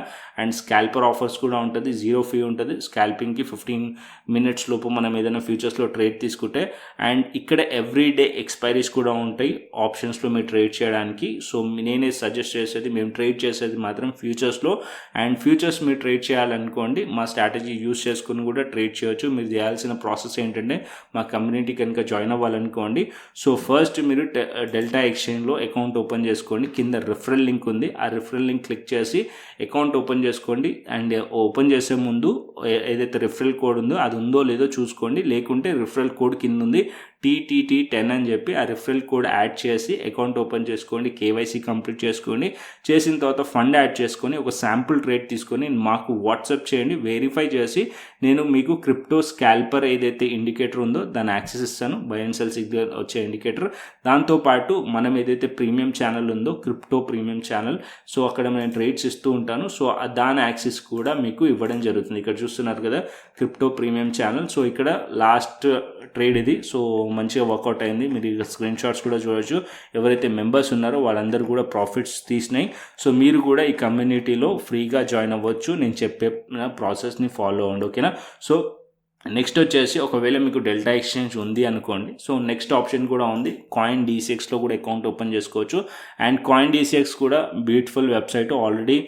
అండ్ స్కాల్పర్ ఆఫర్స్ కూడా ఉంటుంది, 0 ఫీ ఉంటుంది. స్కాల్పింగ్కి 15 minutes లోపు మనం ఏదైనా ఫ్యూచర్స్లో ట్రేడ్ తీసుకుంటే. అండ్ ఇక్కడ ఎవ్రీడే ఎక్స్పైరీస్ కూడా ఉంటాయి ఆప్షన్స్లో మీరు ట్రేడ్ చేయడానికి. సో నేనే సజెస్ట్ చేసేది, మేము ట్రేడ్ చేసేది మాత్రం ఫ్యూచర్స్లో. అండ్ ఫ్యూచర్స్ మీరు ట్రేడ్ చేయాలనుకోండి, మా స్ట్రాటజీ యూస్ చేసుకుని కూడా ట్రేడ్ చేయొచ్చు. మీరు చేయాల్సిన ప్రాసెస్ ఏంటంటే, మా కమ్యూనిటీ కనుక జాయిన్ అవ్వాలనుకోండి, సో ఫస్ట్ మీరు డెల్టా ఎక్స్చేంజ్లో అకౌంట్ ఓపెన్ చేసుకోండి. కింద రిఫరల్ లింక్ ఉంది, ఆ రిఫరల్ లింక్ క్లిక్ చేసి అకౌంట్ ఓపెన్ చేసుకోండి. అండ్ ఓపెన్ చేసే ముందు ఏదైతే రిఫరల్ కోడ్ ఉందో అది ఉందో లేదో చూసుకోండి. లేకుంటే రిఫరల్ కోడ్ కింద ఉంది TTT10 అని చెప్పి, ఆ రిఫరల్ కోడ్ యాడ్ చేసి అకౌంట్ ఓపెన్ చేసుకోండి. KYC కంప్లీట్ చేసుకోండి. చేసిన తర్వాత ఫండ్ యాడ్ చేసుకొని ఒక శాంపుల్ ట్రేడ్ తీసుకొని మాకు వాట్సాప్ చేయండి. వెరిఫై చేసి నేను మీకు క్రిప్టో స్కాల్పర్ ఏదైతే ఇండికేటర్ ఉందో దాని యాక్సెస్ ఇస్తాను, బై అండ్ సెల్ సిగ్నల్ వచ్చే ఇండికేటర్. దాంతోపాటు మనం ఏదైతే ప్రీమియం ఛానల్ ఉందో క్రిప్టో ప్రీమియం ఛానల్, సో అక్కడ నేను ట్రేడ్స్ ఇస్తూ ఉంటాను. సో దాని యాక్సెస్ కూడా మీకు ఇవ్వడం జరుగుతుంది. ఇక్కడ చూస్తున్నారు కదా క్రిప్టో ప్రీమియం ఛానల్. సో ఇక్కడ లాస్ట్ ట్రేడ్ ఇది. సో మంచిగా వర్కౌట్ అయింది. మీరు ఇక్కడ స్క్రీన్ షాట్స్ కూడా చూడవచ్చు. ఎవరైతే మెంబర్స్ ఉన్నారో వాళ్ళందరూ కూడా ప్రాఫిట్స్ తీసినాయి. సో మీరు కూడా ఈ కమ్యూనిటీలో ఫ్రీగా జాయిన్ అవ్వచ్చు. నేను చెప్పే ప్రాసెస్ని ఫాలో అవ్వండి. ఓకేనా? సో నెక్స్ట్ వచ్చేసి ఒకవేళ మీకు డెల్టా ఎక్స్చేంజ్ ఉంది అనుకోండి, సో నెక్స్ట్ ఆప్షన్ కూడా ఉంది, కాయిన్ డీసీఎక్స్లో కూడా అకౌంట్ ఓపెన్ చేసుకోవచ్చు. అండ్ కాయిన్ డీసీఎక్స్ కూడా beautiful website. Already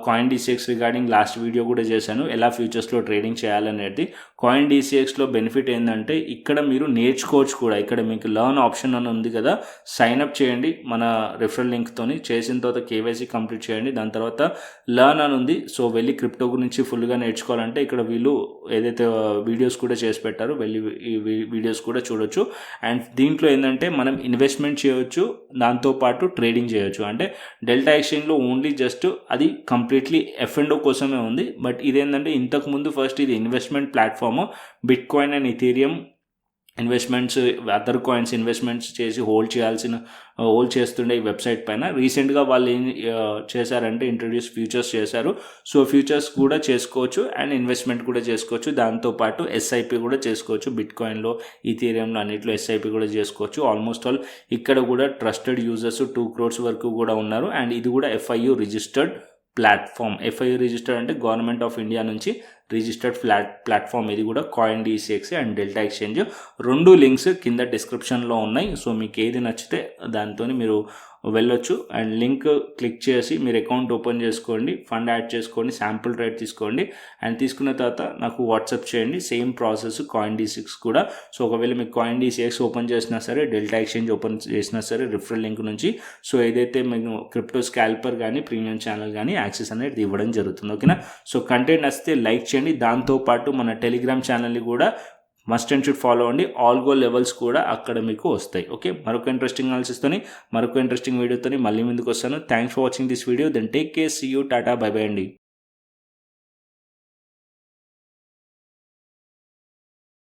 coin DCX regarding last video కూడా చేశాను, ఎలా ఫ్యూచర్స్లో ట్రేడింగ్ చేయాలనేది. కాయిన్ డీసీఎక్స్లో బెనిఫిట్ ఏంటంటే ఇక్కడ మీరు నేర్చుకోవచ్చు కూడా. ఇక్కడ మీకు లర్న్ ఆప్షన్ అని ఉంది కదా, సైన్ అప్ చేయండి మన రిఫరల్ లింక్తోని. చేసిన తర్వాత కేవైసీ కంప్లీట్ చేయండి, దాని తర్వాత లర్న్ అని ఉంది. సో వెళ్ళి క్రిప్టో గురించి ఫుల్గా నేర్చుకోవాలంటే ఇక్కడ వీళ్ళు ఏదైతే వీడియోస్ కూడా చేసి పెట్టారో వెళ్ళి ఈ వీడియోస్ కూడా చూడొచ్చు. అండ్ దీంట్లో ఏంటంటే మనం ఇన్వెస్ట్మెంట్ చేయవచ్చు, దాంతోపాటు ట్రేడింగ్ చేయొచ్చు. అంటే డెల్టా ఎక్స్చేంజ్లో ఓన్లీ జస్ట్ అది కంప్లీట్లీ F&O కోసమే ఉంది. బట్ ఇదేంటంటే ఇంతకుముందు ఫస్ట్ ఇది investment platform, bit coin and Ethereum investments, other coins investments చేసి హోల్డ్ చేస్తుండే ఈ వెబ్సైట్ పైన. రీసెంట్గా వాళ్ళు ఏం చేశారంటే ఇంట్రడ్యూస్ ఫ్యూచర్స్ చేశారు. సో ఫ్యూచర్స్ కూడా చేసుకోవచ్చు అండ్ ఇన్వెస్ట్మెంట్ కూడా చేసుకోవచ్చు, దాంతోపాటు SIP కూడా చేసుకోవచ్చు. బిట్ కాయిన్లో, ఈథీరియంలో అన్నింటిలో SIP కూడా చేసుకోవచ్చు. ఆల్మోస్ట్ ఆల్ ఇక్కడ కూడా ట్రస్టెడ్ యూజర్స్ 2 crores వరకు కూడా ఉన్నారు. అండ్ ఇది కూడా FIU registered platform. FIU registered అంటే గవర్నమెంట్ ఆఫ్ ఇండియా నుంచి రిజిస్టర్డ్ ప్లాట్ఫామ్. ఇది కూడా coin DCX and delta exchange, 2 links కింద డిస్క్రిప్షన్లో ఉన్నాయి. సో మీకు ఏది నచ్చితే దాంతో మీరు వెళ్ళొచ్చు. అండ్ లింక్ క్లిక్ చేసి మీరు అకౌంట్ ఓపెన్ చేసుకోండి, ఫండ్ యాడ్ చేసుకోండి, శాంపుల్ ట్రేడ్ తీసుకోండి. అండ్ తీసుకున్న తర్వాత నాకు వాట్సాప్ చేయండి. సేమ్ ప్రాసెస్ కాయిన్ డీసీఎక్స్ కూడా. సో ఒకవేళ మీకు కాయిన్ డీసీఎక్స్ ఓపెన్ చేసినా సరే, డెల్టా ఎక్స్చేంజ్ ఓపెన్ చేసినా సరే, రిఫరల్ లింక్ నుంచి సో ఏదైతే మీకు క్రిప్టో స్కాల్పర్ కానీ ప్రీమియం ఛానల్ కానీ యాక్సెస్ అనేది ఇవ్వడం జరుగుతుంది. ఓకేనా. సో కంటెంట్ వస్తే లైక్ చేయండి, దాంతోపాటు మన టెలిగ్రామ్ ఛానల్ని కూడా మస్ట్ అండ్ షుడ్ ఫాలో అవ్వండి. ఆల్ గో లెవెల్స్ కూడా అక్కడ మీకు వస్తాయి. ఓకే, మరొక ఇంట్రెస్టింగ్ అనాలిసిస్తోని మరొక ఇంట్రెస్టింగ్ వీడియోతో మళ్ళీ ముందుకు వస్తాను. Thanks for watching this video. Then take care, see you, tata, bye bye అండి.